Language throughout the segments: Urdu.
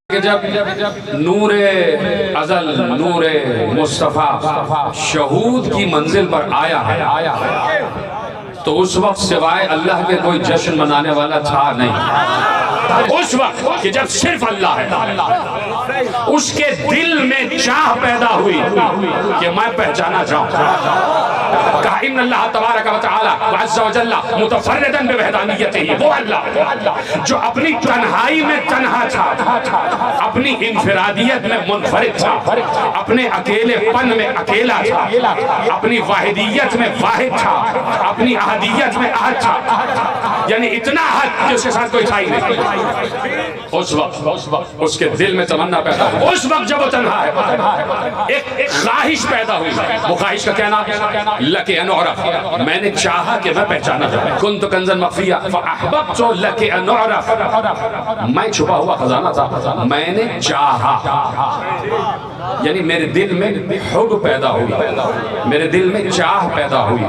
کہ جب نور ازل نور مصطفیٰ شہود کی منزل پر آیا تو اس وقت سوائے اللہ کے کوئی جشن منانے والا تھا نہیں۔ اس وقت کہ جب صرف اللہ ہے، اس کے دل میں چاہ پیدا ہوئی کہ میں پہچانا چاہوں۔ کہا ان اللہ تبارک و تعالی عز و جل متفردن بوحدانیتہ، وہ اللہ جو اپنی تنہائی میں تنہا تھا، اپنی انفرادیت میں منفرد تھا، اپنے اکیلے پن میں اکیلا تھا، اپنی واحدیت میں واحد تھا، اپنی احدیت میں احد تھا، یعنی اتنا احد کہ اس کے ساتھ کوئی تھا ہی نہیں۔ اس وقت اس کے دل میں تمنا پیدا ہوئی، اس وقت جب وہ تنہا ہے ایک خواہش پیدا ہوئی۔ وہ خواہش کا کہنا لَكِ أَنْ أُعْرَفَ، میں نے چاہا کہ میں پہچانا جاؤں۔ كُنْتُ كَنْزًا مَخْفِيًّا فَأَحْبَبْتُ لَكِ أَنْ أُعْرَفَ، میں چھپا ہوا خزانہ تھا، میں نے چاہا، یعنی میرے دل میں حب پیدا ہوئی، میرے دل میں چاہ پیدا ہوئی،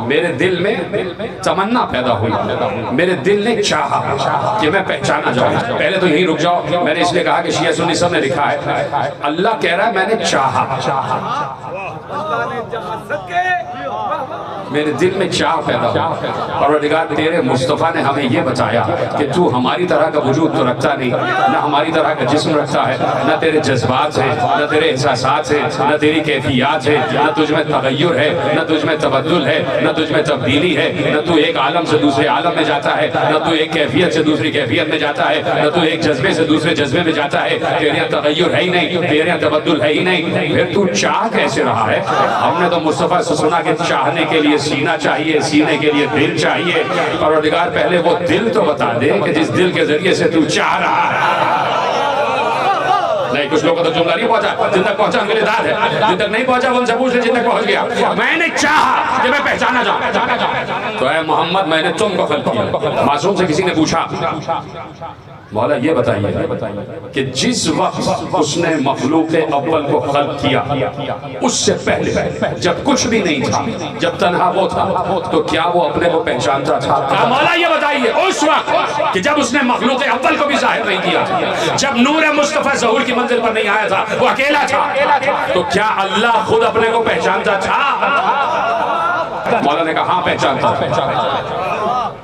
میرے دل میں تمنا پیدا ہوئی، میرے دل نے چاہا کہ میں پہچانا جاؤں۔ پہلے تو یہیں رک جاؤ، میں نے اس لیے کہا کہ شیعہ سنی سب نے لکھا ہے، اللہ کہہ رہا ہے میں نے چاہا، میرے دل میں چاہ پیدا ہو۔ پروردگار تیرے مصطفیٰ نے ہمیں یہ بتایا کہ تو ہماری طرح کا وجود تو رکھتا نہیں، نہ ہماری طرح کا جسم رکھتا ہے، نہ تیرے جذبات ہیں، نہ تیرے احساسات ہیں، نہ تیری کیفیات ہیں، نہ تجھ میں تغیر ہے، نہ تجھ میں تبدل ہے، نہ تجھ میں تبدیلی ہے، نہ تو ایک عالم سے دوسرے عالم میں جاتا ہے، نہ تو ایک کیفیت سے دوسری کیفیت میں جاتا ہے، نہ تو ایک جذبے سے دوسرے جذبے میں جاتا ہے۔ تیرے یہاں تغیر ہے ہی نہیں، تیرے یہاں تبدل ہے ہی نہیں، پھر تو چاہ کیسے رہا ہے؟ ہم نے تو مصطفیٰ سے سنا کہ چاہنے کے لیے سینہ چاہیے، سینے کے لیے دل چاہیے۔ پروردگار پہلے وہ دل تو بتا دے کہ جس دل کے ذریعے سے تو چاہ رہا ہے۔ نہیں، کچھ لوگوں کو تو جملہ نہیں پہنچا، جن تک پہنچا ان کے لیے داد ہے، جن تک نہیں پہنچا وہ ان سے پوچھ لے جن تک پہنچ گیا۔ میں نے چاہا کہ میں پہچانا جاؤں، تو اے محمد میں نے تم کو خلق کیا۔ معصوم سے کسی نے پوچھا مولا یہ بتائیے کہ جس وقت اس نے مخلوق اول کو خلق کیا اس سے پہلے جب کچھ بھی نہیں تھا، جب تنہا وہ تھا، تو کیا وہ اپنے کو پہچانتا تھا؟ مولا یہ بتائیے اس وقت کہ جب اس نے مخلوق اول کو بھی ظاہر نہیں کیا تھا، جب نور مصطفیٰ ظہور کی منزل پر نہیں آیا تھا، وہ اکیلا تھا، تو کیا اللہ خود اپنے کو پہچانتا تھا؟ مولا نے کہا ہاں پہچانتا تھا۔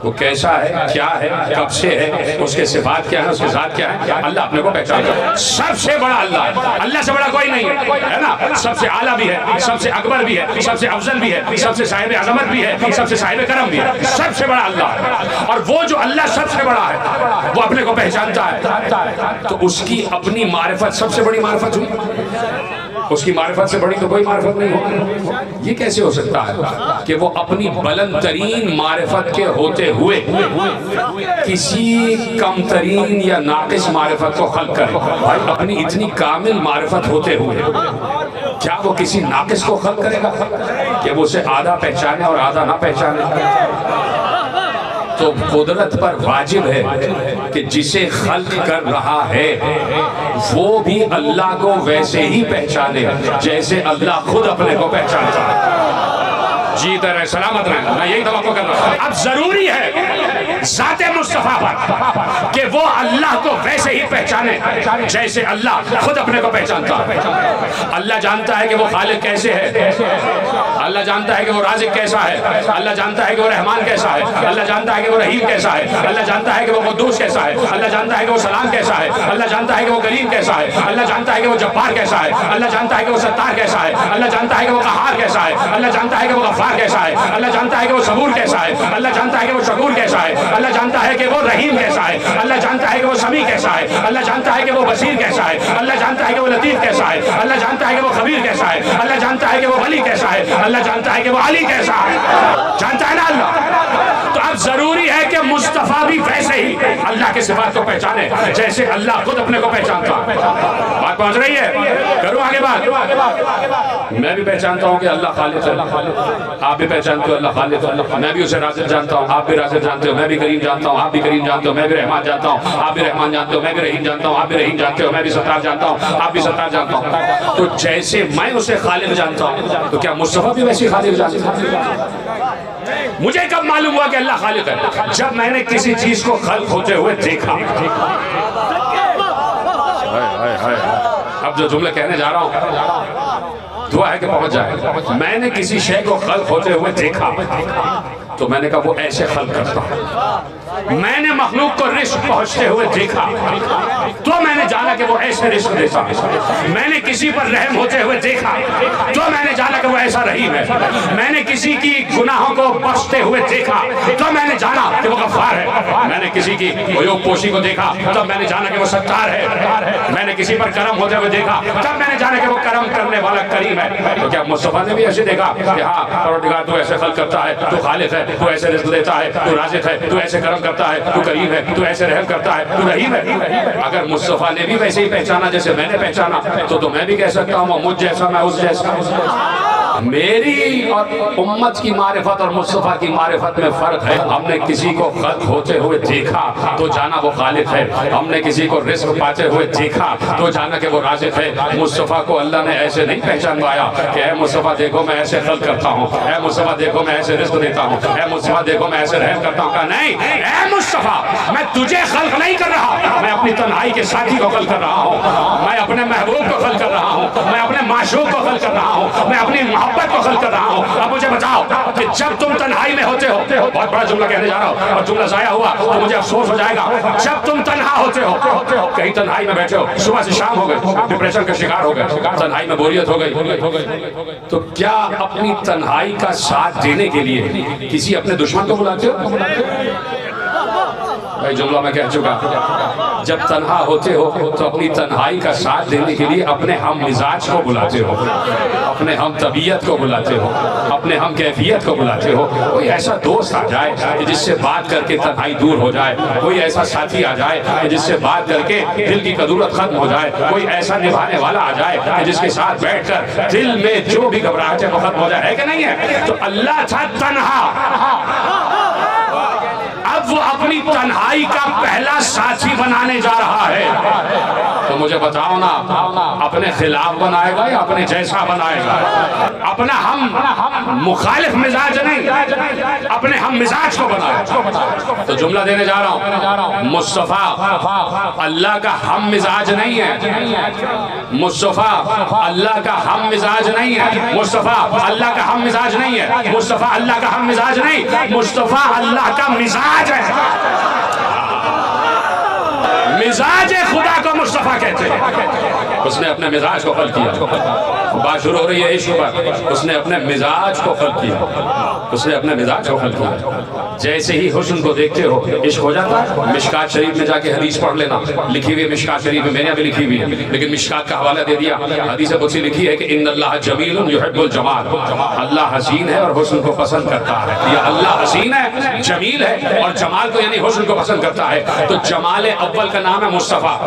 وہ کیسا ہے، کیا ہے، کب سے ہے، اس کے صفات کیا ہے، اس کے ذات کیا ہے، اللہ اپنے کو پہچانتا ہے۔ سب سے بڑا اللہ ہے، اللہ سے بڑا کوئی نہیں ہے نا، سب سے اعلیٰ بھی ہے، سب سے اکبر بھی ہے، سب سے افضل بھی ہے، سب سے صاحب عظمت بھی ہے، سب سے صاحب کرم بھی ہے، سب سے بڑا اللہ ہے۔ اور وہ جو اللہ سب سے بڑا ہے وہ اپنے کو پہچانتا ہے، تو اس کی اپنی معرفت سب سے بڑی معرفت ہوئی۔ اس کی معرفت سے بڑی تو کوئی معرفت نہیں ہو۔ یہ کیسے ہو سکتا ہے کہ وہ اپنی بلند ترین معرفت کے ہوتے ہوئے کسی کم ترین یا ناقص معرفت کو خلق کرے؟ بھائی اپنی اتنی کامل معرفت ہوتے ہوئے کیا وہ کسی ناقص کو خلق کرے گا کہ وہ اسے آدھا پہچانے اور آدھا نہ پہچانے؟ تو قدرت پر واجب ہے کہ جسے خلق کر رہا ہے وہ بھی اللہ کو ویسے ہی پہچانے جیسے اللہ خود اپنے کو پہچانتا ہے۔ جیت رہے، سلامت رہے، میں یہی توقع کر رہا ہوں۔ اب ضروری ہے ذات مصطفیٰ پر کہ وہ اللہ کو ویسے ہی پہچانے جیسے اللہ خود اپنے کو پہچانتا ہے۔ اللہ جانتا ہے کہ وہ خالق کیسے ہے، اللہ جانتا ہے کہ وہ رازق کیسا ہے، اللہ جانتا ہے کہ وہ رحمان کیسا ہے، اللہ جانتا ہے کہ وہ رحیم کیسا ہے، اللہ جانتا ہے کہ وہ قدوس کیسا ہے، اللہ جانتا ہے کہ وہ سلام کیسا ہے، اللہ جانتا ہے کہ وہ کریم کیسا ہے، اللہ جانتا ہے کہ وہ جبار کیسا ہے، اللہ جانتا ہے کہ وہ ستار کیسا ہے، اللہ جانتا ہے کہ وہ قہار کیسا ہے، اللہ جانتا ہے کہ وہ غفار کیسا ہے، اللہ جانتا ہے کہ وہ صبور کیسا ہے، اللہ جانتا ہے کہ وہ شکور کیسا ہے، اللہ جانتا ہے کہ وہ رحیم کیسا ہے، اللہ جانتا ہے کہ وہ سمیع کیسا ہے، اللہ جانتا ہے کہ وہ بصیر کیسا ہے، اللہ جانتا ہے کہ وہ لطیف کیسا ہے، اللہ جانتا ہے کہ وہ خبیر کیسا ہے، اللہ جانتا ہے کہ وہ ولی کیسا ہے، اللہ جانتا ہے کہ وہ علی کیسا ہے۔ جانتا ہے نا اللہ؟ تو اب ضروری ہے کہ مصطفیٰ بھی ویسے ہی اللہ کے صفات کو پہچانے جیسے اللہ خود اپنے کو پہچانتا ہے۔ بات پہنچ رہی ہے؟ کروں آگے بات؟ میں بھی پہچانتا ہوں کہ اللہ خالق ہے، آپ بھی پہچانتے ہو اللہ خالق ہے، میں بھی اسے رازق جانتا ہوں، آپ بھی رازق جانتے ہو، میں بھی کریم جانتا ہوں، آپ بھی کریم جانتے ہو، میں بھی رحمان جانتا ہوں، آپ بھی رحمان جانتے ہو، میں بھی رحیم جانتا ہوں، آپ بھی رحیم جانتے ہو، میں بھی ستار جانتا ہوں، آپ بھی ستار جانتا ہوں۔ تو جیسے میں اسے خالق جانتا ہوں تو کیا مصطفیٰ بھی ویسی خالق جانتا ہے؟ مجھے کب معلوم ہوا کہ اللہ خالق ہے؟ جب میں نے کسی چیز کو خلق ہوتے ہوئے دیکھا۔ اب جو جملے کہنے جا رہا ہوں دعا ہے کہ پہنچ جائے. میں نے کسی شے کو خلق ہوتے ہوئے دیکھا تو میں نے کہا وہ ایسے خلق کرتا ہے. میں نے مخلوق کو رزق پہنچتے ہوئے دیکھا تو میں نے جانا کہ وہ ایسے رزق دیتا ہے. میں نے کسی پر رحم ہوتے ہوئے دیکھا تو میں نے جانا کہ وہ ایسا رحیم ہے. میں نے کسی کی گناہوں کو بخشتے ہوئے دیکھا تو میں نے جانا کہ وہ غفار ہے. میں نے کسی کی عیوب پوشی کو دیکھا تب میں نے جانا کہ وہ ستار ہے. میں نے کسی پر کرم ہوتے ہوئے دیکھا تب میں نے جانا کہ وہ کرم کرنے والا کریم ہے. تو کیا مصطفیٰ نے بھی ایسے دیکھا کہ ہاں پروردگار تو ایسے خلق کرتا ہے, تو خالق ہے, تو ایسے رزق دیتا ہے, تو رازق ہے, تو ایسے کرم کرتا ہے, تو کریم ہے, تو ایسے رحم کرتا ہے, تو رحیم ہے. اگر مصطفیٰ نے بھی ویسے ہی پہچانا جیسے میں نے پہچانا تو میں بھی کہہ سکتا ہوں مجھ جیسا میں اس جیسا. میری اور امت کی معرفت اور مصطفیٰ کی معرفت میں فرق ہے. ہم نے کسی کو خلق ہوتے ہوئے دیکھا تو جانا وہ خالق ہے. ہم نے کسی کو رزق پاتے ہوئے دیکھا تو جانا کہ وہ رازق ہے. مصطفیٰ کو اللہ نے ایسے نہیں پہچانوایا کہ اے مصطفیٰ دیکھو میں ایسے خلق کرتا ہوں, اے مصطفیٰ دیکھو میں ایسے رزق دیتا ہوں, اے مصطفیٰ دیکھو میں ایسے رحم کرتا ہوں. کہا نہیں, اے مصطفیٰ میں تجھے خلق نہیں کر رہا, میں اپنی تنہائی کے ساتھی کو خلق کر رہا ہوں, میں اپنے محبوب کو خلق کر رہا ہوں, میں اپنے معشوق کو خلق کر رہا ہوں, میں اپنی محبت کو خلق کر رہا ہوں. اب مجھے بتاؤ کہ جب تم تنہائی میں ہوتے ہو, بہت بڑا جملہ کہنے جا رہا ہوں اور جملہ ضائع ہوا تو مجھے افسوس ہو جائے گا. جب تم تنہا ہوتے ہو, کہیں تنہائی میں بیٹھے ہو, صبح سے شام ہو گئے, ڈپریشن کا شکار ہو گئے, تنہائی میں بوریت ہو گئی, تو کیا اپنی تنہائی کا ساتھ دینے کے لیے کسی اپنے دشمن کو بلاتے ہو؟ بھائی جملہ میں کہہ چکا, جب تنہا ہوتے ہو تو اپنی تنہائی کا ساتھ دینے کے لیے اپنے ہم مزاج کو بلاتے ہو, اپنے ہم طبیعت کو بلاتے ہو, اپنے ہم کیفیت کو بلاتے ہو. کوئی ایسا دوست آ جائے کہ جس سے بات کر کے تنہائی دور ہو جائے, کوئی ایسا ساتھی آ جائے کہ جس سے بات کر کے دل کی کدورت ختم ہو جائے, کوئی ایسا نبھانے والا آ جائے کہ جس کے ساتھ بیٹھ کر دل میں جو بھی گھبراہٹ ہے وہ ختم ہو جائے. ہے کہ نہیں ہے؟ تو اللہ تھا تنہا, اب وہ اپنی تنہائی کا پہلا ساتھی بنانے جا رہا ہے. تو مجھے بتاؤ نا, اپنے خلاف بنائے گا یا اپنے جیسا بنائے گا؟ اپنا ہم مخالف مزاج نہیں, اپنے ہم مزاج کو بنائے. تو جملہ دینے جا رہا ہوں, مصطفیٰ اللہ کا ہم مزاج نہیں ہے, مصطفیٰ اللہ کا ہم مزاج نہیں ہے, مصطفیٰ اللہ کا ہم مزاج نہیں ہے, مصطفیٰ اللہ کا ہم مزاج نہیں, مصطفیٰ اللہ کا مزاج ہے. مزاج خدا کو مصطفیٰ کہتے ہیں. اس نے اپنے مزاج کو خلق کیا. بات شروع ہو رہی ہے عشق پر, اس نے اپنے مزاج کو خلق کیا, اس نے اپنے مزاج کو خلق کیا. جیسے ہی حسن کو دیکھتے ہو عشق ہو جاتا ہے. مشکات شریف میں جا کے حدیث پڑھ لینا, لکھی ہوئی مشکات شریف میں, میں نے ابھی لکھی ہوئی ہے لیکن مشکات کا حوالہ دے دیا. حدیث قدسی لکھی ہے کہ ان اللہ جمیل یحب الجمال, اللہ حسین ہے اور حسن کو پسند کرتا ہے. یہ اللہ حسین ہے, جمیل ہے, اور جمال کو یعنی حسن کو پسند کرتا ہے. تو جمال اول کا نام ہے مصطفیٰ,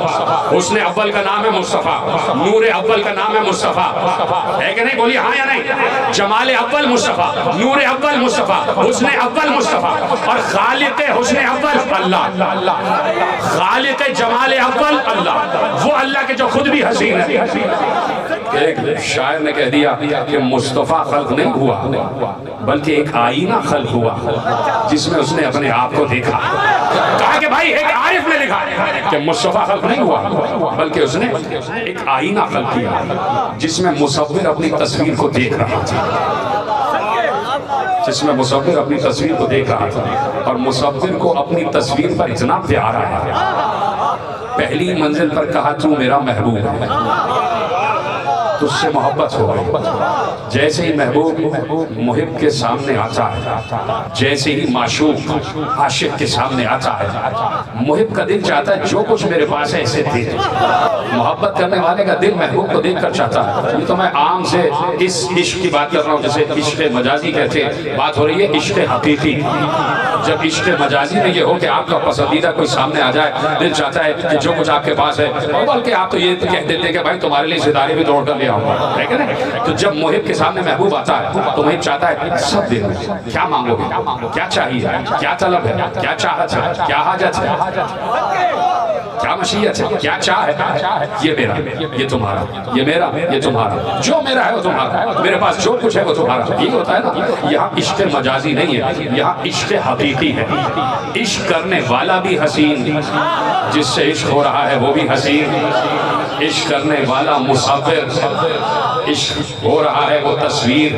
حسن اول کا نام ہے مصطفیٰ, نور اول کا نام ہے مصطفیٰ. ہے کہ نہیں؟ بولیے ہاں یا نہیں. جمال اول مصطفیٰ, نور اول مصطفیٰ, حسن اول مصطفیٰ, اور خالق حسن اول اللہ, خالق جمال اول اللہ, وہ اللہ کے جو خود بھی حسین ہے. ایک شاعر نے کہہ دیا کہ مصطفیٰ خلق نہیں ہوا بلکہ ایک آئینہ خلق ہوا جس میں اس نے اپنے آپ کو دیکھا. کہا کہ بھائی ایک عارف نے لکھا کہ مصطفیٰ خلق نہیں ہوا بلکہ اس نے ایک آئینہ خلق کیا جس میں مصور اپنی تصویر کو دیکھ رہا تھا, جس میں مصور اپنی تصویر کو دیکھ رہا تھا, اور مصور کو اپنی تصویر پر اتنا پیار آیا, پہلی منزل پر کہا تو میرا محبوب ہے, تو اس سے محبت ہو گئی. جیسے ہی محبوب محب کے سامنے آتا ہے, جیسے ہی معشوق عاشق کے سامنے آتا ہے, محب کا دل چاہتا ہے جو کچھ میرے پاس ہے اسے دے دے. محبت کرنے والے کا دل محبوب کو دیکھ کر چاہتا ہے. یہ تو میں عام سے اس عشق کی بات کر رہا ہوں جیسے عشق مجازی کہتے ہیں, بات ہو رہی ہے عشق حقیقی. جب عشق مجازی میں یہ ہو کہ آپ کا پسندیدہ کوئی سامنے آ جائے, دل چاہتا ہے کہ جو کچھ آپ کے پاس ہے, بلکہ آپ تو یہ کہہ دیتے ہیں کہ بھائی تمہارے لیے ستارے بھی توڑ کر لے آؤں گا, ہے کہ نہیں؟ تو جب محب کے سامنے محبوب آتا ہے تو محب چاہتا ہے سب دے دو, کیا مانگو گے, کیا چاہیے, کیا طلب ہے, کیا چاہت ہے, کیا حاجت ہے, کیا مشیت ہے, کیا چاہ ہے, یہ میرا, یہ تمہارا, یہ میرا, یہ تمہارا, جو میرا ہے وہ تمہارا, میرے پاس جو کچھ ہے وہ تمہارا. یہ ہوتا ہے نا. یہاں عشق مجازی نہیں ہے, یہاں عشق حقیقی ہے. عشق کرنے والا بھی حسین, جس سے عشق ہو رہا ہے وہ بھی حسین, عشق کرنے والا مصور، عشق ہو رہا ہے وہ تصویر،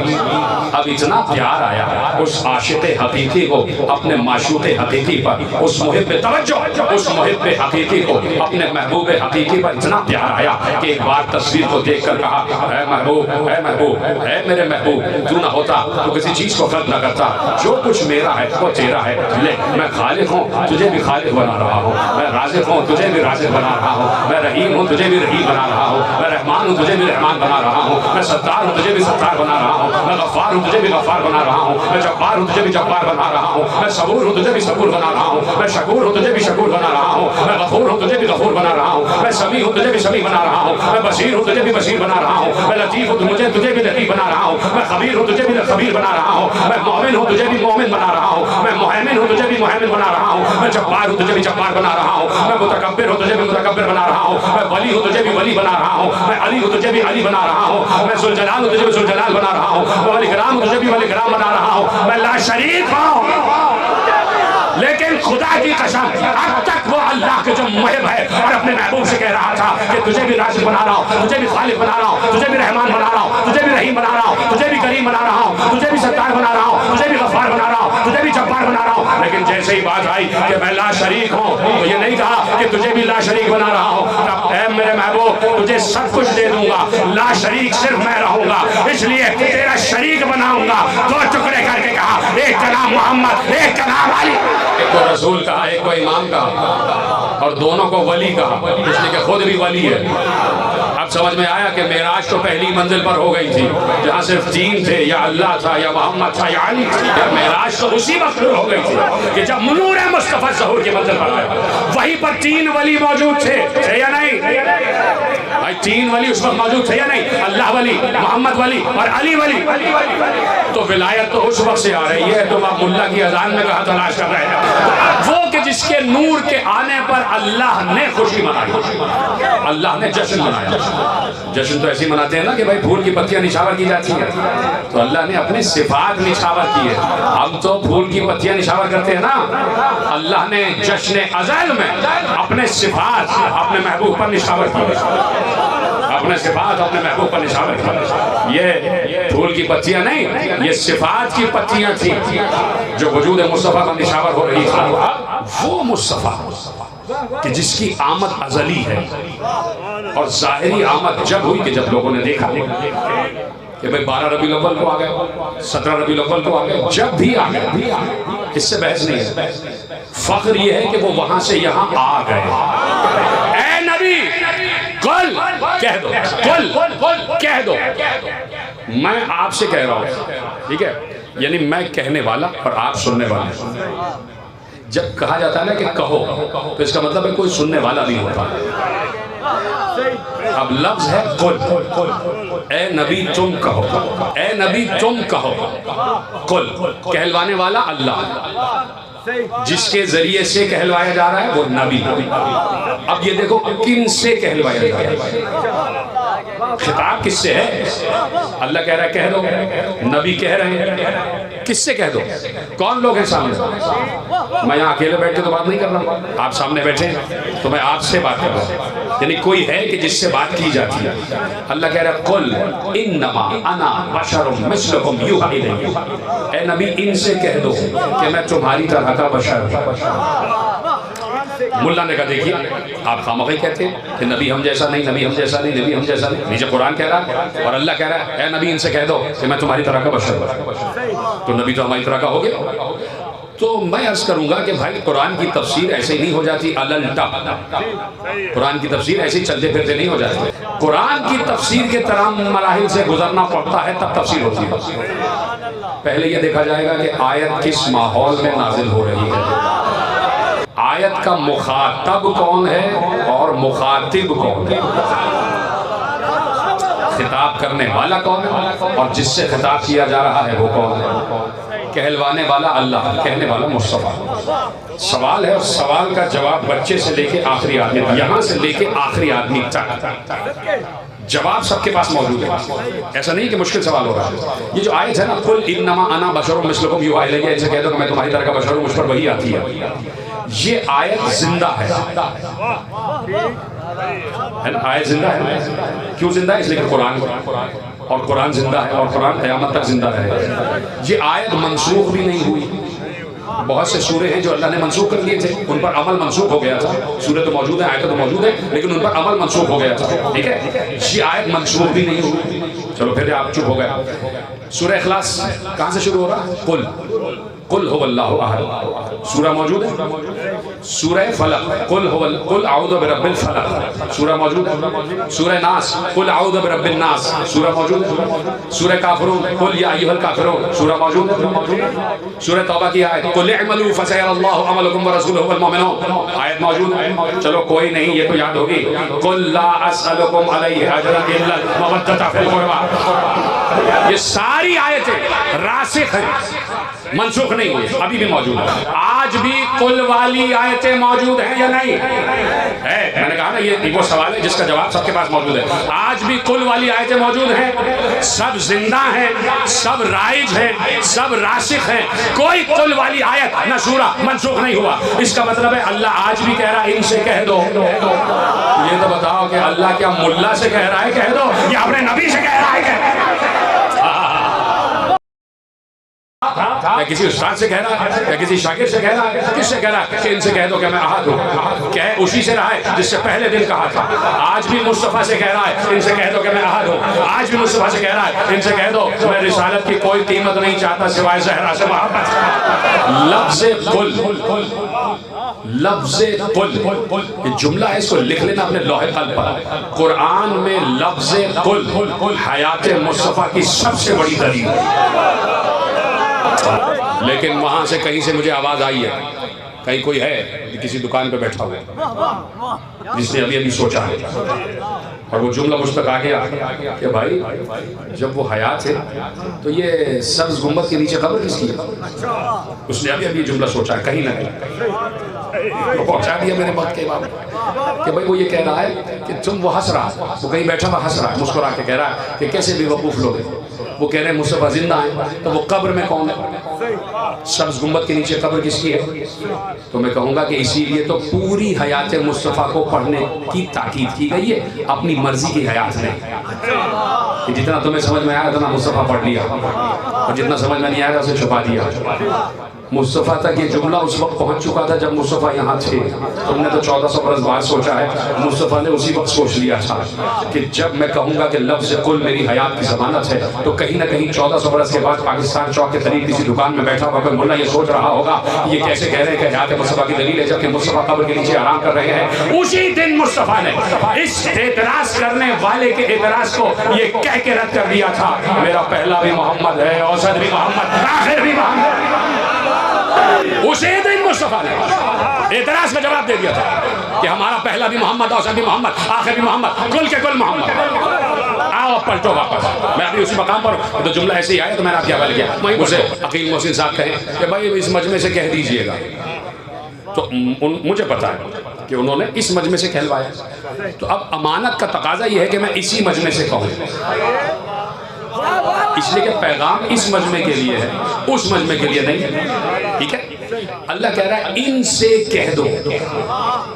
اب اتنا پیار آیا اس عاشق حقیقی کو اپنے معشوق حقیقی پر، اس محب توجہ، اس محب حقیقی کو اپنے محبوب حقیقی پر اتنا پیار آیا کہ ایک بار تصویر کو دیکھ کر کہا اے محبوب، اے محبوب، اے میرے محبوب، تو نہ ہوتا تو کسی چیز کو خلق نہ کرتا، جو کچھ میرا ہے وہ تیرا ہے، لے میں خالق ہوں تجھے بھی خالق بنا رہا ہوں، میں رازق ہوں تجھے بھی رازق بنا رہا ہوں، میں رحیم ہوں تجھے بھی رحیم بنا رہا ہوں، میں رحمان ہوں تجھے بھی رحمان بنا رہا ہوں، میں ستار ہوں تجھے بھی ستار بنا رہا ہوں، میں غفار ہوں تجھے بھی غفار بنا رہا ہوں، میں جبار ہوں تجھے بھی جبار بنا رہا ہوں، میں صبور ہوں تجھے بھی صبور بنا رہا ہوں، میں شکور ہوں تجھے بھی شکور بنا رہا ہوں، میں غفور ہوں تجھے بھی غفور بنا رہا ہوں، میں سمیع ہوں تجھے بھی سمیع بنا رہا ہوں، میں بصیر ہوں تجھے بھی بصیر بنا رہا ہوں، میں لطیف ہوں تجھے بھی لطیف بنا رہا ہوں، میں خبیر ہوں تجھے بھی خبیر بنا رہا ہوں، میں مومن ہوں تجھے بھی مومن بنا رہا ہوں، میں مہیمن ہوں تجھے بھی مہیمن بنا رہا ہوں، میں جبار ہوں تجھے بھی جبار بنا رہا ہوں، میں متکبر ہوں تجھے بھی متکبر بنا رہا ہوں، میں ولی ہوں تجھے بھی ولی بنا رہا ہوں، میں علی ہوں تجھے بھی علی بنا رہا ہوں، میں ذوالجلال ہوں تجھے بھی ذوالجلال بنا رہا ہوں، میں ولی کرام ہوں تجھے بھی ولی کرام بنا رہا ہوں، میں لا شریک ہوں۔ لیکن خدا کی قسم اب تک وہ اللہ کے جو محب ہے اور اپنے محبوب سے کہہ رہا تھا کہ تجھے بھی رازق بنا رہا ہوں، تجھے بھی خالق بنا رہا ہوں، تجھے بھی رحمان بنا رہا ہوں، تجھے بھی رحیم بنا رہا ہوں، تجھے بھی کریم بنا رہا ہوں، تجھے بھی ستار بنا رہا ہوں، تجھے بھی غفار بنا رہا ہوں، تجھے بھی جبار بنا رہا ہوں، لیکن جیسے ہی بات آئی کہ میں لا شریک ہوں تو یہ نہیں کہا کہ تجھے بھی لا شریک بنا رہا ہوں، اے میرے محبوب تجھے سب کچھ دے دوں گا، لا شریک صرف میں رہوں گا، اس لیے تیرا شریک بناؤں گا۔ دو ٹکڑے کر کے کہا، ایک کا نام محمد، ایک کا نام علی، ایک کو رسول کہا، ایک کو امام کہا، اور دونوں کو ولی کہا، اس لیے کہ خود بھی ولی ہے۔ اب سمجھ میں آیا کہ معراج تو پہلی منزل پر ہو گئی تھی جہاں صرف تین تھے، یا اللہ تھا یا محمد تھا یا علی تھا، معراج تو اسی وقت ہو گئی تھی کہ جب نور مصطفیٰ ظہور کی منزل پر آیا، وہیں پر تین ولی موجود تھے یا نہیں؟ بھائی تین ولی اس وقت موجود تھے یا نہیں؟ اللہ ولی، محمد ولی اور علی ولی۔ تو ولایت تو اس وقت سے آ رہی ہے، تم اب ملا کی اذان میں کہاں تلاش کر رہے ہیں؟ وہ کہ جس کے نور کے آنے پر اللہ نے خوشی منائی، اللہ نے جشن منایا۔ جشن تو ایسی مناتے ہیں نا کہ بھائی پھول کی پتیاں نچھاور کی جاتی ہیں، تو اللہ نے اپنی صفات نچھاور کی ہے۔ ہم تو پھول کی پتیاں نچھاور کرتے ہیں نا، اللہ نے جشن ازل میں اپنے صفات اپنے محبوب پر نچھاور کی، اپنے صفات اپنے محبوب پر نچھاور کی۔ یہ پھول کی پتیاں نہیں، یہ صفات کی پتیاں تھیں جو وجود مصطفیٰ پر نچھاور ہو رہی تھی۔ وہ مصطفیٰ کہ جس کی آمد ازلی ہے، اور ظاہری آمد جب ہوئی کہ جب لوگوں نے دیکھا کہ بھئی 12 ربیع الاول کو آ گئے، 17 ربیع الاول کو آ گئے، جب بھی آ گئے، اس سے بحث نہیں ہے۔ فخر یہ ہے کہ وہ وہاں سے یہاں آ گئے۔ اے نبی قل کہہ دو، قل کہہ دو، میں آپ سے کہہ رہا ہوں، ٹھیک ہے؟ یعنی میں کہنے والا اور آپ سننے والے۔ جب کہا جاتا ہے نا کہ کہو تو اس کا مطلب ہے کوئی سننے والا نہیں ہوتا۔ اب لفظ ہے قل، اے نبی تم کہو، اے نبی تم کہو، قل کہلوانے والا اللہ، جس کے ذریعے سے کہلوایا جا رہا ہے وہ نبی۔ اب یہ دیکھو کن سے کہلوایا جا رہا ہے، خطاب کس سے ہے؟ اللہ کہہ رہا ہے کہہ دو، نبی کہہ رہے ہیں، کس سے کہہ دو؟ کون لوگ ہیں سامنے؟ میں یہاں اکیلے بیٹھ کے تو بات نہیں کر رہا ہوں، آپ سامنے بیٹھے ہیں تو میں آپ سے بات کر رہا ہوں، یعنی کوئی ہے کہ جس سے بات کی جاتی ہے۔ اللہ کہہ رہا ہے قل انما انا بشر مثلکم یوحی الی، اے نبی ان سے کہہ دو کہ میں تمہاری طرح کا بشر ہوں۔ ملا نے کہا دیکھیے آپ خامخواہ کہتے ہیں کہ نبی ہم جیسا نہیں، نبی ہم جیسا نہیں، نبی ہم جیسا نہیں، نیچے قرآن کہہ رہا ہے اور اللہ کہہ رہا ہے اے نبی ان سے کہہ دو کہ میں تمہاری طرح کا بشر ہوں، تو نبی تو ہماری طرح کا ہو گیا۔ تو میں عرض کروں گا کہ بھائی قرآن کی تفسیر ایسے ہی نہیں ہو جاتی الٹا، قرآن کی تفسیر ایسے ہی چلتے پھرتے نہیں ہو جاتی، قرآن کی تفسیر کے تمام مراحل سے گزرنا پڑتا ہے تب تفسیر ہوتی ہے۔ پہلے یہ دیکھا جائے گا کہ آیت کس ماحول میں نازل ہو رہی ہے، آیت کا مخاطب کون ہے اور مخاطب کون ہے، خطاب کرنے والا کون ہے اور جس سے خطاب کیا جا رہا ہے وہ کون ہے۔ کہلوانے والا اللہ، کہنے والا مصطفیٰ۔ سوال ہے اور سوال کا جواب بچے سے لے کے آخری آدمی، یہاں سے لے کے آخری آدمی تک جواب سب کے پاس موجود ہے، ایسا نہیں کہ مشکل سوال ہو رہا ہے۔ یہ جو آیت ہے نا قل انما انا بشر مثلکم یوحی الی، ان سے کہہ دو کہ میں تمہاری طرح کا بشر ہوں، مجھ پر وحی آتی ہے، یہ آیت زندہ ہے نا؟ آیت زندہ ہے. کیوں زندہ ہے؟ اس لیے کہ قرآن اور قرآن زندہ ہے اور قرآن قیامت تک زندہ رہے. یہ آیت منسوخ بھی نہیں ہوئی. بہت سے سورے ہیں جو اللہ نے منسوخ کر دیے تھے، ان پر عمل منسوخ ہو گیا تھا. سورے تو موجود ہیں، آیتیں تو موجود ہیں، لیکن ان پر عمل منسوخ ہو گیا تھا. ٹھیک ہے، یہ آیت منسوخ بھی نہیں ہوئی. چلو پھر آپ چپ ہو گئے. سورہ اخلاص کہاں سے شروع ہو رہا؟ قل هو اللہ احد. سورہ موجود ہے. سورہ فلق قل اعوذ برب الفلق، سورہ موجود ہے. سورہ ناس قل اعوذ برب الناس، سورہ موجود ہے. سورہ کافرون قل یا ایھا الکافرون، سورہ موجود ہے. سورہ توبہ کی آیت قل اعملوا فسيرى الله عملكم ورسوله والمؤمنون، آیت موجود ہے. چلو کوئی نہیں، یہ تو یاد ہوگی. قل لا اسألكم علیہ اجرا الا المودۃ فی القربى. یہ ساری آیتیں راسخ ہیں، منسوخ نہیں ہوئی، ابھی بھی موجود ہے. آج بھی قل والی آیتیں موجود ہیں یا نہیں ہے؟ میں نے کہا نا یہ وہ سوال ہے جس کا جواب سب کے پاس موجود ہے. آج بھی قل والی آیتیں موجود ہیں، سب زندہ ہیں، سب رائج ہیں، سب راسخ ہیں. کوئی قل والی آیت نہ سورہ منسوخ نہیں ہوا. اس کا مطلب ہے اللہ آج بھی کہہ رہا ہے ان سے کہہ دو. یہ تو بتاؤ کہ اللہ کیا ملا سے کہہ رہا ہے کہہ دو یا اپنے نبی سے کہہ رہا ہے کہہ دو؟ یا کسی استاد سے کہہ رہا ہے یا کسی شاگرد سے کہہ رہا ہے؟ کس سے کہہ رہا ہے کہ ان سے کہہ دو کہ میں احد ہوں؟ کہہ اسی سے رہا ہے جس سے پہلے دن کہا تھا. آج بھی مصطفیٰ سے کہہ رہا ہے ان سے کہہ دو کہ میں احد ہوں. آج بھی مصطفیٰ سے کہہ رہا ہے ان سے کہہ دو میں رسالت کی کوئی قیمت نہیں چاہتا سوائے زہرا سے محبت. لفظ قل، لفظ قل یہ جملہ ہے، اس کو لکھ لینا اپنے لوح قلب پر. قرآن میں لفظ قل حیات مصطفیٰ کی سب سے بڑی دلیل ہے. لیکن وہاں سے کہیں سے مجھے آواز آئی ہے، کہیں کوئی ہے کسی دکان پہ بیٹھا ہوا جس نے ابھی سوچا ہے اور وہ جملہ مجھ تک آ گیا کہ بھائی جب وہ حیات ہے تو یہ سبز گنبد کے نیچے قبر کس کی ہے؟ اس نے ابھی جملہ سوچا ہے کہیں نہ کہیں، وہ پہنچا دیا میرے وقت کے بعد کہ بھائی وہ یہ کہہ رہا ہے کہ تم وہ ہنس رہا، وہ کہیں بیٹھا ہوا ہنس رہا ہے، مسکرا کے کہہ رہا ہے کہ کیسے بے وقوف لوگ ہیں. وہ کہہ رہے ہیں مصطفیٰ زندہ ہیں، تو وہ قبر میں کون ہے؟ سبز گنبد کے نیچے قبر کس کی ہے؟ تو میں کہوں گا کہ اسی لیے تو پوری حیات مصطفیٰ کو پڑھنے کی تاکید کی گئی ہے، اپنی مرضی کی حیات نہیں. جتنا تمہیں سمجھ میں آیا اتنا مصطفیٰ پڑھ لیا اور جتنا سمجھ میں نہیں آیا اسے چھپا دیا. مصطفیٰ تک یہ جملہ اس وقت پہنچ چکا تھا جب مصطفیٰ یہاں تھے. تم نے تو 1400 برس بعد سوچا ہے، مصطفیٰ نے اسی وقت سوچ لیا تھا کہ جب میں کہوں گا کہ لفظ قل میری حیات کی ضمانت ہے تو کہیں نہ کہیں 1400 برس کے بعد پاکستان چوک کے قریب کسی دکان میں بیٹھا ہوا کوئی ملا یہ سوچ رہا ہوگا یہ کیسے کہہ رہے ہیں کہ حیات مصطفیٰ کی دلیل ہے جبکہ مصطفیٰ قبر کے نیچے آرام کر رہے ہیں. اسی دن مصطفیٰ نے اس اعتراض کرنے والے کے اعتراض کو یہ کہہ کے رد کر دیا تھا میرا پہلا بھی محمد ہے، اوسط بھی محمد، آخر بھی محمد. اسی دن مصطفیٰ نے اعتراض کا جواب دے دیا تھا کہ ہمارا پہلا بھی محمد، اوسط بھی محمد، آخر بھی محمد، کل کے کل محمد. آؤ پلٹو واپس. میں ابھی اسی مقام پر تو جملہ ایسے ہی آیا تو میں نے آپ کے حوالے کیا. مجھے عقیل محسن صاحب کہیں کہ بھائی اس مجمع سے کہہ دیجئے گا، تو مجھے پتا ہے کہ انہوں نے اس مجمع سے کہلوایا. تو اب امانت کا تقاضا یہ ہے کہ میں اسی مجمع سے کہوں، اس لیے کہ پیغام اس مجمع کے لیے ہے، اس مجمع کے لیے نہیں. ٹھیک ہے، اللہ کہہ رہا ہے ان سے کہہ دو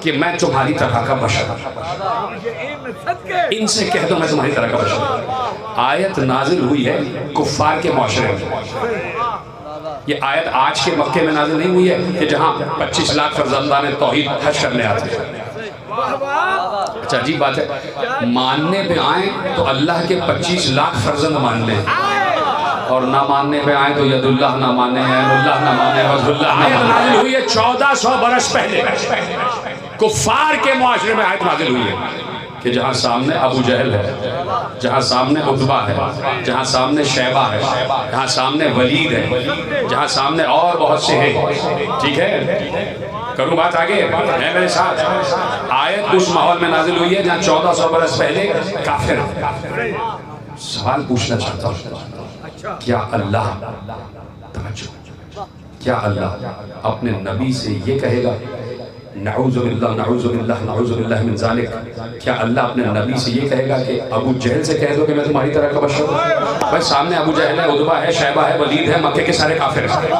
کہ میں تمہاری طرح کا بشر ہوں. ان سے کہہ دو میں تمہاری طرح کا بشر ہوں. آیت نازل ہوئی ہے کفار کے معاشرے میں. یہ آیت آج کے مکے میں نازل نہیں ہوئی ہے کہ جہاں 25 لاکھ فرزندان توحید حج کرنے آتے ہیں. اچھا عجیب بات ہے، ماننے پہ آئیں تو اللہ کے 25 لاکھ فرزند مان لیں اور نہ ماننے پہ آئیں تو ید اللہ نہ مانے، عین اللہ نہ مانے، وجہ اللہ نہ مانے. آیت نازل ہوئی ہے 1400 برس پہلے کفار کے معاشرے میں. آیت نازل ہوئی ہے کہ جہاں سامنے ابو جہل ہے، جہاں سامنے عتبہ ہے، جہاں سامنے شیبہ ہے، جہاں سامنے ولید ہے، جہاں سامنے اور بہت سے ہیں. ٹھیک ہے، کروں بات آگے ہے میرے ساتھ. آیت اس ماحول میں نازل ہوئی ہے جہاں 1400 برس پہلے کافر. سوال پوچھنا چاہتا ہوں، کیا اللہ کیا اللہ اپنے نبی سے یہ کہے گا نعوذ باللہ نعوذ باللہ نعوذ باللہ من ذالک؟ کیا اللہ اپنے نبی سے یہ کہے گا کہ ابو جہل سے کہہ دو کہ میں تمہاری طرح کا بشر ہوں؟ بھائی سامنے ابو جہل ہے، عتبہ ہے، شیبہ ہے، ولید ہے، مکے کے سارے کافر ہیں.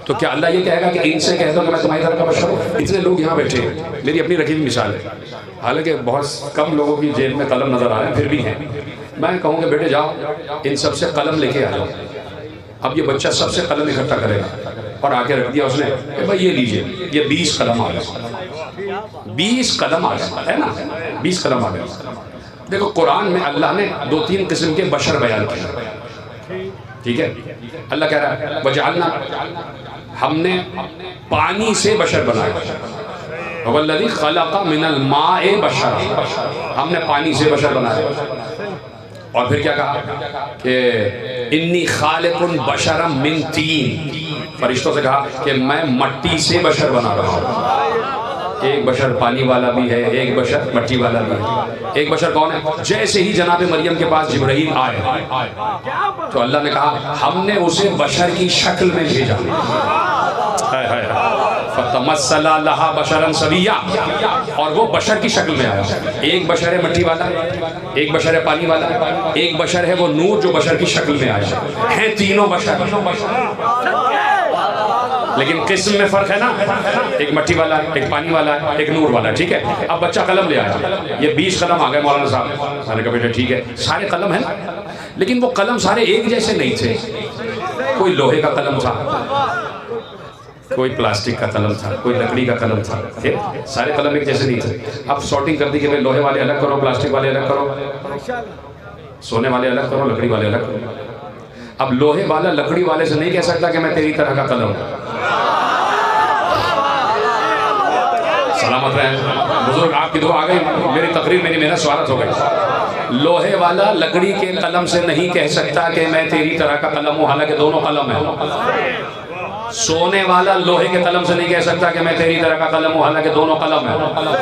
تو کیا اللہ یہ کہے گا کہ ان سے کہہ دو کہ میں تمہاری طرح کا بشر ہوں؟ اتنے لوگ یہاں بیٹھے ہیں، میری اپنی رکھی ہوئی مثال ہے، حالانکہ بہت کم لوگوں کی جیب میں قلم نظر آ رہے ہیں، پھر بھی ہیں، میں کہوں کہ بیٹے جاؤ ان سب سے قلم لے کے آ جاؤ۔ اب یہ بچہ سب سے قلم اکٹھا کرے گا اور آ کے رکھ دیا اس نے کہ بھائی یہ لیجئے، یہ 20 قلم آ گئے، 20 قلم آ گئے، ہے نا، 20 قلم آ گئے۔ دیکھو قرآن میں اللہ نے 2-3 قسم کے بشر بیان کیے، ٹھیک ہے؟ اللہ کہہ رہا ہے وَجَعَلْنَا، ہم نے پانی سے بشر بنایا، وَالَّذِي خَلَقَ مِنَ الْمَاءِ بَشَرًا، ہم نے پانی سے بشر بنایا۔ اور پھر کیا کہا کہ انی خالق بشرا من طین، فرشتوں سے کہا کہ میں مٹی سے بشر بنا رہا ہوں۔ ایک بشر پانی والا بھی ہے، ایک بشر مٹی والا بھی ہے۔ ایک بشر کون ہے؟ جیسے ہی جناب مریم کے پاس جبرائیل آئے تو اللہ نے کہا ہم نے اسے بشر کی شکل میں بھیجا، فَتَمَثَّلَ لَهَا بَشَرًا سَوِيًّا، اور وہ بشر کی شکل میں آیا۔ ایک بشر ہے مٹی والا، ایک بشر ہے پانی والا، ایک بشر ہے وہ نور جو بشر کی شکل میں آیا، ہیں تینوں بشر، لیکن قسم میں فرق ہے نا، ایک مٹی والا ہے، ایک پانی والا ہے، ایک نور والا ہے، ٹھیک ہے؟ اب بچہ قلم لے آیا، یہ 20 قلم آ گئے مولانا صاحب، میں نے کہا بیٹا ٹھیک ہے، سارے قلم ہیں نا، لیکن وہ قلم سارے ایک جیسے نہیں تھے، کوئی لوہے کا قلم تھا، کوئی پلاسٹک کا قلم تھا، کوئی لکڑی کا قلم تھا، سارے قلم ایک جیسے نہیں تھے۔ اب سارٹنگ کر دی کہ لوہے والے الگ کرو، پلاسٹک والے الگ کرو، سونے والے الگ کرو، لکڑی والے الگ کرو۔ اب لوہے والا لکڑی والے سے نہیں کہہ سکتا کہ میں تیری طرح کا قلم ہوں۔ سلامت رہیں بزرگ، آپ کی دعا آ گئی، میری تقریر میری محنت سوالت ہو گئی۔ لوہے والا لکڑی کے قلم سے نہیں کہہ سکتا کہ میں تیری طرح کا قلم ہوں، حالانکہ دونوں قلم ہیں۔ سونے والا لوہے کے قلم سے نہیں کہہ سکتا کہ میں تیری طرح کا قلم ہوں، حالانکہ دونوں قلم ہیں۔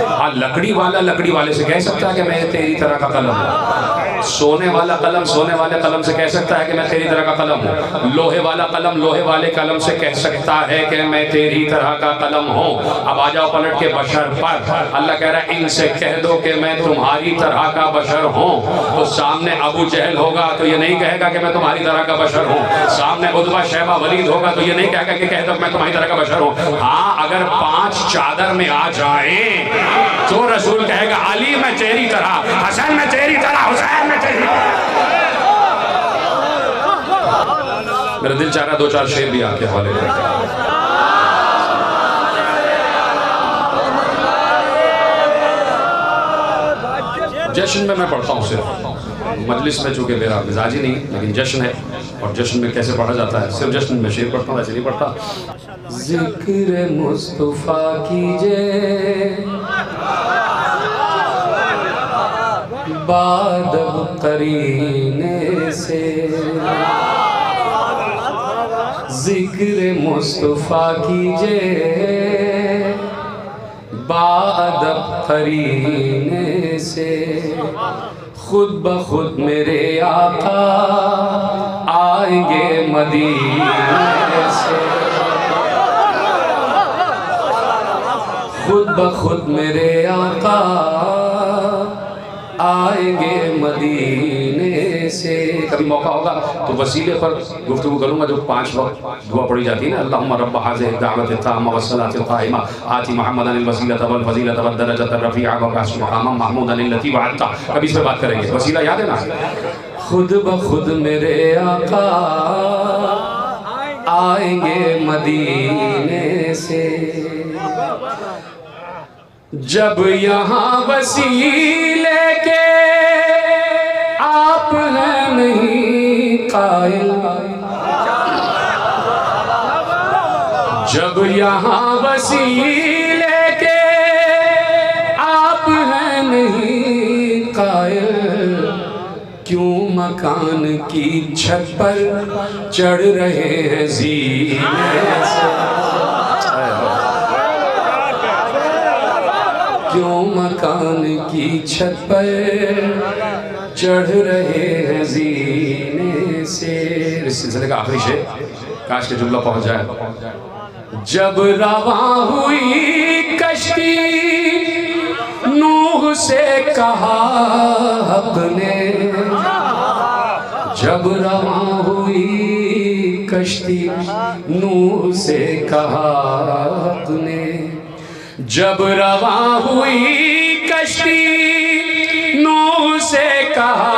ہاں لکڑی والا لکڑی والے سے کہہ سکتا ہے کہ میں تیری طرح کا قلم ہوں، سونے والا قلم سونے والے قلم سے کہہ سکتا ہے کہ میں تیری طرح کا قلم ہوں، لوہے والا قلم لوہے والے قلم سے کہہ سکتا ہے کہ میں تیری طرح کا قلم ہوں۔ اب آ جاؤ پلٹ کے بشر پر، اللہ کہہ رہا ہے ان سے کہہ دو کہ میں تمہاری طرح کا بشر ہوں۔ تو سامنے ابو جہل ہوگا تو یہ نہیں کہے گا کہ میں تمہاری طرح کا بشر ہوں، سامنے عتبہ شیبہ ولید ہوگا تو یہ نہیں کہے گا کہ کہہ دو میں تمہاری طرح کا بشر ہوں۔ ہاں اگر 5 چادر میں آ جائیں تو رسول کہے گا علی میں تیری طرح، حسن میں تیری طرح، حسین میں تیری طرح۔ میرا دل چاہ رہا 2-4 شعر بھی آپ کے حوالے کریں۔ جشن میں پڑھتا ہوں صرف، مجلس میں چونکہ میرا مزاج ہی نہیں، لیکن جشن ہے اور جشن میں کیسے پڑھا جاتا ہے، صرف جشن میں شعر پڑھتا ہوں، ایسے نہیں پڑھتا۔ ذکر مصطفیٰ کیجئے بادب قرینے سے، ذکر مصطفیٰ کیجئے بادب قرینے سے، خود بخود میرے آقا آئیں گے مدینے سے، خود بخود میرے آقا آئیں گے مدینے سے۔ کبھی موقع ہوگا تو وسیلے پر گفتگو کروں گا، جو 5 وقت دعا پڑھی جاتی ہے نا، اللہم رب هذه الدعوة التامة والصلاة القائمة آت محمدا الوسیلة والفضیلة والدرجة الرفیعة وابعثه مقاما محمودا الذی وعدته۔ کبھی اس پہ بات کریں گے، وسیلہ یاد ہے نا؟ خود بخود میرے آقا آئیں گے مدینے سے، جب یہاں وسیلے کے آپ ہیں نہیں قائل، جب یہاں وسیلے کے آپ ہیں نہیں قائل، کیوں مکان کی چھت پر چڑھ رہے ہیں زینے سے، کیوں مکان کی چھت پر چڑھ رہے ہیں زینے سے۔ اس سلسلے کا آخری شعر، کاش کے جملہ پہنچ جائے۔ جب رواں ہوئی کشتی نوح سے کہا حق نے، جب رواں ہوئی کشتی نوح سے کہا حق نے، جب رواں ہوئی کشتی نوح سے کہا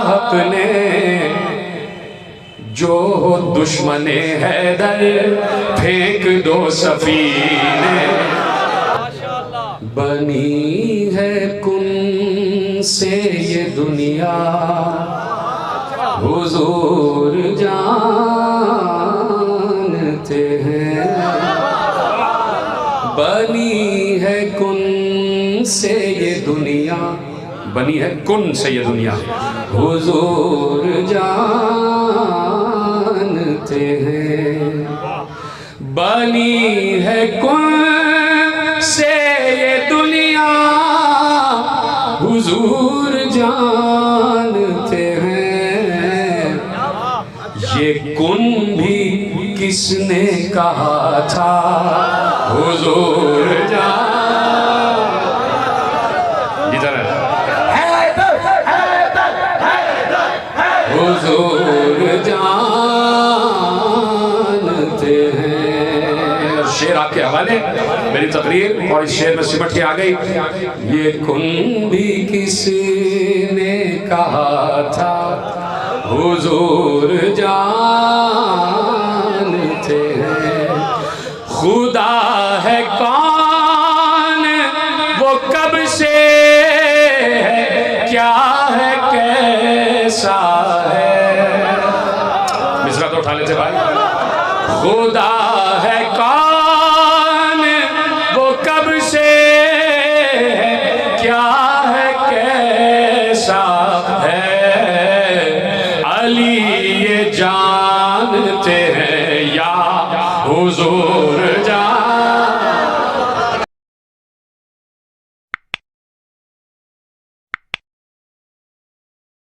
حق نے، جو دشمن حیدر پھینک دو سفینے، بنی ہے کن سے یہ دنیا حضور جانتے ہیں، بنی ہے کن سے یہ دنیا، بنی ہے کن سے یہ دنیا حضور جانتے ہیں، بنی ہے کن سے یہ دنیا حضور جانتے ہیں، یہ کن بھی کس نے کہا تھا حضور حضور جانتے ہیں۔ شعر آپ کے حوالے، میری تقریر اور اس شعر میں سمٹ کے آ گئی، یہ کن بھی کس نے کہا تھا حضور جانتے ہیں، خدا ہے کون وہ کب سے ہے کیا ہے کیسا ہے، مصرع تو اٹھا لیتے بھائی، خدا ہے کون وہ کب سے ہے کیا ہے کیسا ہے، علی یہ جانتے ہیں یا حضور جانتے